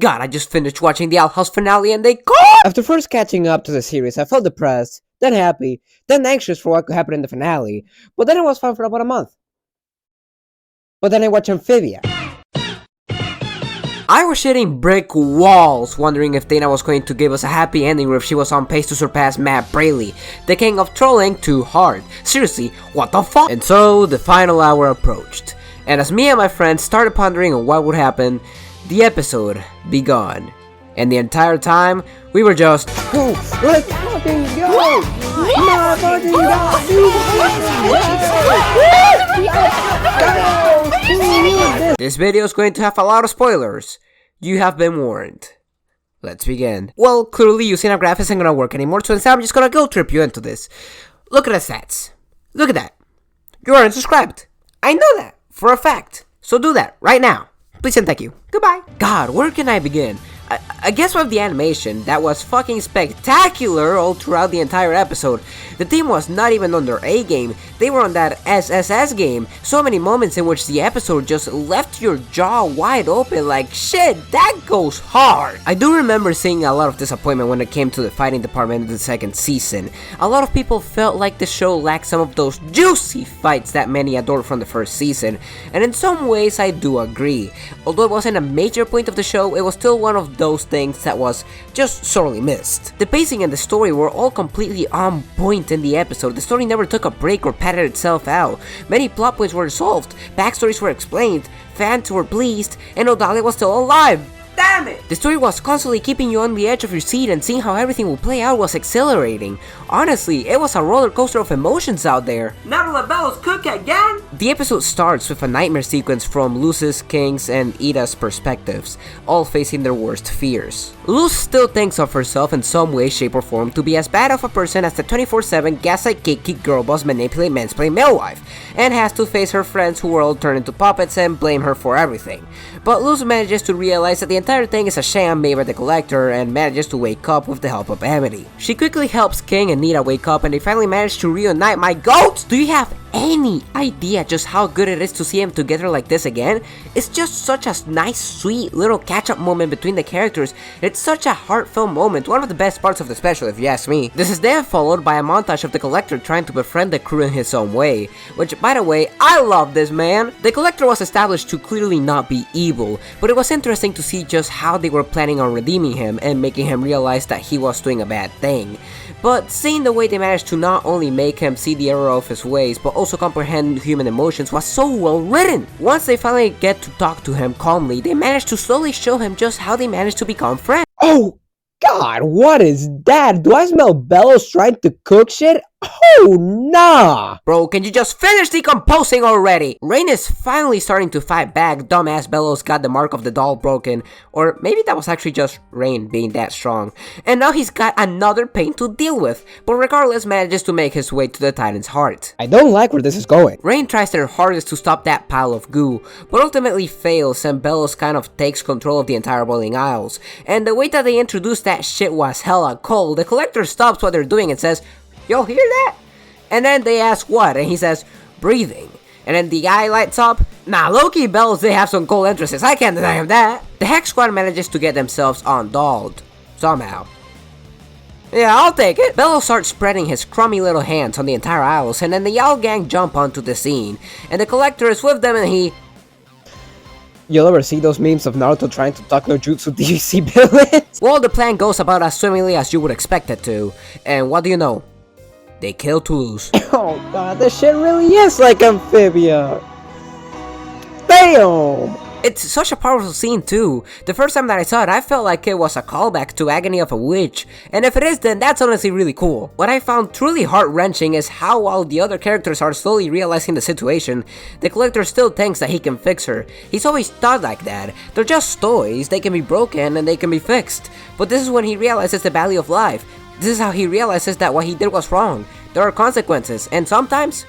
God, I just finished watching the Owl House finale and they called! After first catching up to the series, I felt depressed, then happy, then anxious for what could happen in the finale, but then it was fine for about a month. But then I watched Amphibia. I was hitting brick walls, wondering if Dana was going to give us a happy ending or if she was on pace to surpass Matt Braley, the king of trolling too hard. Seriously, what the fuck? And so, the final hour approached. And as me and my friends started pondering on what would happen, the episode began. And the entire time, we were just Go! Let's fucking go! My fucking God! This video is going to have a lot of spoilers. You have been warned. Let's begin. Well, clearly using a graph isn't gonna work anymore, so instead I'm just gonna guilt trip you into this. Look at the stats. Look at that. You aren't subscribed. I know that, for a fact. So do that, right now. Please and thank you. Goodbye. God, where can I begin? I guess with the animation, that was fucking spectacular all throughout the entire episode. The team was not even on their A game, they were on that SSS game. So many moments in which the episode just left your jaw wide open like shit, that goes hard. I do remember seeing a lot of disappointment when it came to the fighting department in the second season. A lot of people felt like the show lacked some of those juicy fights that many adored from the first season, and in some ways I do agree. Although it wasn't a major point of the show, it was still one of those things that was just sorely missed. The pacing and the story were all completely on point in the episode. The story never took a break or padded itself out. Many plot points were resolved, backstories were explained, fans were pleased, and Odalia was still alive. Damn it! The story was constantly keeping you on the edge of your seat, and seeing how everything will play out was exhilarating. Honestly, it was a roller coaster of emotions out there. Never let Bellows cook again! The episode starts with a nightmare sequence from Luz's, King's, and Ida's perspectives, all facing their worst fears. Luz still thinks of herself in some way, shape, or form to be as bad of a person as the 24/7 gaslight, gatekeep, girl boss, manipulate, mansplain, male wife, and has to face her friends who were all turned into puppets and blame her for everything. But Luz manages to realize that the entire thing is a sham made by the Collector and manages to wake up with the help of Amity. She quickly helps King and Nita wake up, and they finally manage to reunite my goats! Do you have any idea just how good it is to see them together like this again? It's just such a nice, sweet little catch-up moment between the characters. It's such a heartfelt moment, one of the best parts of the special if you ask me. This is then followed by a montage of the Collector trying to befriend the crew in his own way, which, by the way, I love this man. The Collector was established to clearly not be evil, but it was interesting to see just how they were planning on redeeming him and making him realize that he was doing a bad thing. But seeing the way they managed to not only make him see the error of his ways, but also comprehend human emotions was so well written. Once they finally get to talk to him calmly, they manage to slowly show him just how they managed to become friends. Oh God, what is that? Do I smell Bellows trying to cook shit? Oh nah! Bro, can you just finish decomposing already? Rain is finally starting to fight back. Dumbass Bellows got the mark of the doll broken, or maybe that was actually just Rain being that strong. And now he's got another pain to deal with, but regardless manages to make his way to the Titan's heart. I don't like where this is going. Rain tries their hardest to stop that pile of goo, but ultimately fails, and Bellows kind of takes control of the entire Boiling Isles. And the way that they introduced that shit was hella cold. The Collector stops what they're doing and says, "Y'all hear that?" And then they ask what, and he says, "Breathing." And then the guy lights up. Nah, Loki Bellows, they have some cool entrances, I can't deny him that. The Hex Squad manages to get themselves undolled. Somehow. Yeah, I'll take it. Bellows starts spreading his crummy little hands on the entire Isles, and then the Owl Gang jump onto the scene. And the Collector is with them, and he... You'll ever see those memes of Naruto trying to talk no jutsu DVC villains? Well, the plan goes about as swimmingly as you would expect it to. And what do you know? They kill Toulouse. Oh God, this shit really is like Amphibia. Damn! It's such a powerful scene too. The first time that I saw it, I felt like it was a callback to Agony of a Witch, and if it is, then that's honestly really cool. What I found truly heart-wrenching is how, while the other characters are slowly realizing the situation, the Collector still thinks that he can fix her. He's always thought like that. They're just toys, they can be broken and they can be fixed. But this is when he realizes the value of life. This is how he realizes that what he did was wrong. There are consequences, and sometimes...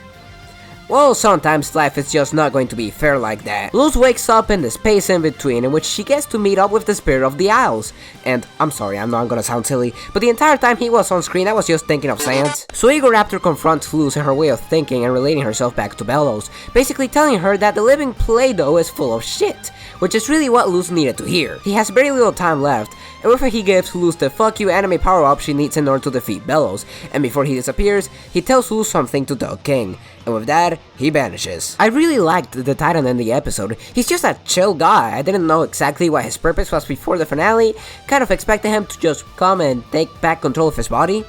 Well, sometimes life is just not going to be fair like that. Luz wakes up in the space in between, in which she gets to meet up with the Spirit of the Isles. And I'm sorry, I'm not gonna sound silly, but the entire time he was on screen I was just thinking of science. So Egoraptor confronts Luz in her way of thinking and relating herself back to Bellows, basically telling her that the living Play-Doh is full of shit, which is really what Luz needed to hear. He has very little time left, and with it he gives Luz the fuck you anime power-up she needs in order to defeat Bellows, and before he disappears, he tells Luz something to tell King, and with that, he vanishes. I really liked the Titan in the episode. He's just a chill guy. I didn't know exactly what his purpose was before the finale, kind of expected him to just come and take back control of his body.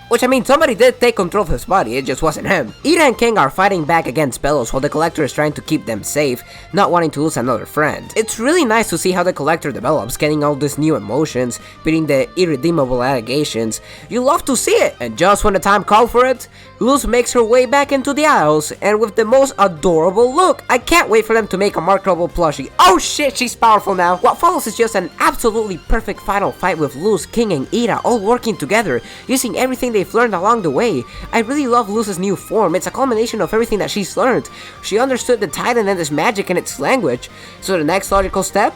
Which, I mean, somebody did take control of his body, it just wasn't him. Ida and King are fighting back against Bellows while the Collector is trying to keep them safe, not wanting to lose another friend. It's really nice to see how the Collector develops, getting all these new emotions, beating the irredeemable allegations. You love to see it! And just when the time called for it, Luz makes her way back into the Isles, and with the most adorable look. I can't wait for them to make a Mark Ruffalo plushie. Oh shit, she's powerful now! What follows is just an absolutely perfect final fight with Luz, King, and Ida all working together, using everything they've learned along the way. I really love Luz's new form. It's a culmination of everything that she's learned. She understood the Titan and its magic and its language. So the next logical step?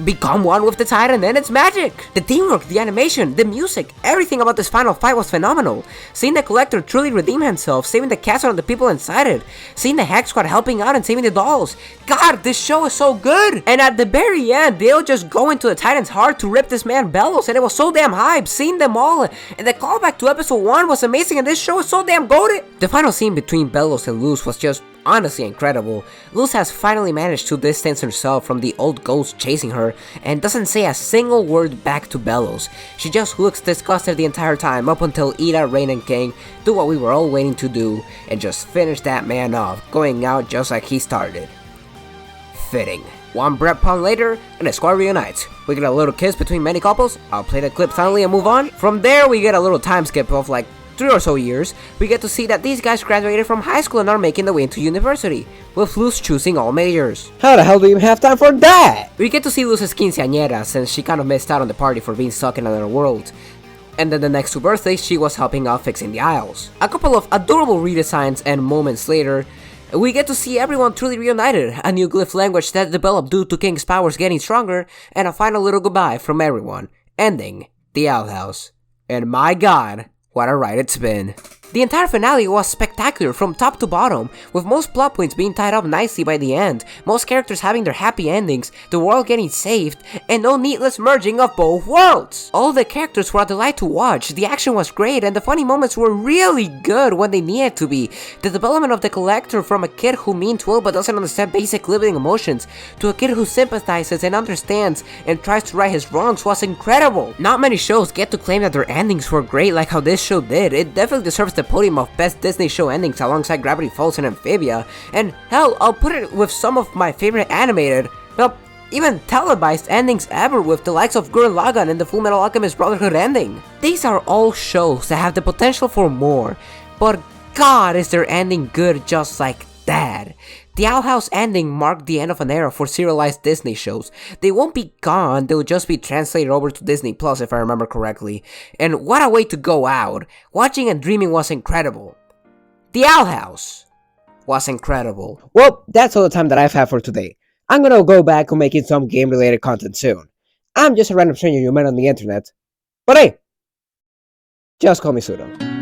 Become one with the Titan and its magic! The teamwork, the animation, the music, everything about this final fight was phenomenal. Seeing the Collector truly redeem himself, saving the castle and the people inside it, seeing the Hex Squad helping out and saving the dolls. God, this show is so good! And at the very end, they'll just go into the Titan's heart to rip this man Bellows, and it was so damn hype, seeing them all, and the callback to episode 1 was amazing, and this show is so damn goated! The final scene between Bellows and Luz was just honestly incredible. Luz has finally managed to distance herself from the old ghost chasing her and doesn't say a single word back to Bellows. She just looks disgusted the entire time up until Ida, Rain, and King do what we were all waiting to do and just finish that man off, going out just like he started. Fitting. One breath pun later, and the squad reunites. We get a little kiss between many couples. I'll play the clip silently and move on. From there, we get a little time skip of like 3 or so years. We get to see that these guys graduated from high school and are making the way into university, with Luz choosing all majors. How the hell do you even have time for that? We get to see Luz's quinceañera, since she kind of missed out on the party for being stuck in another world. And then the next 2 birthdays, she was helping out fixing the Isles. A couple of adorable redesigns, and moments later, we get to see everyone truly reunited, a new glyph language that developed due to King's powers getting stronger, and a final little goodbye from everyone, ending the Owl House. And my god, what a ride it's been. The entire finale was spectacular from top to bottom, with most plot points being tied up nicely by the end, most characters having their happy endings, the world getting saved, and no needless merging of both worlds. All the characters were a delight to watch, the action was great, and the funny moments were really good when they needed to be. The development of the Collector from a kid who means well but doesn't understand basic living emotions, to a kid who sympathizes and understands and tries to right his wrongs was incredible. Not many shows get to claim that their endings were great like how this show did. It definitely deserves the podium of best Disney show endings alongside Gravity Falls and Amphibia, and hell, I'll put it with some of my favorite animated, well, even televised endings ever, with the likes of Gurren Lagann and the Fullmetal Alchemist Brotherhood ending. These are all shows that have the potential for more, but god is their ending good just like that. The Owl House ending marked the end of an era for serialized Disney shows. They won't be gone, they'll just be translated over to Disney Plus if I remember correctly. And what a way to go out. Watching and dreaming was incredible. The Owl House was incredible. Well, that's all the time that I've had for today. I'm gonna go back on making some game related content soon. I'm just a random stranger you met on the internet. But hey, just call me Pseudo.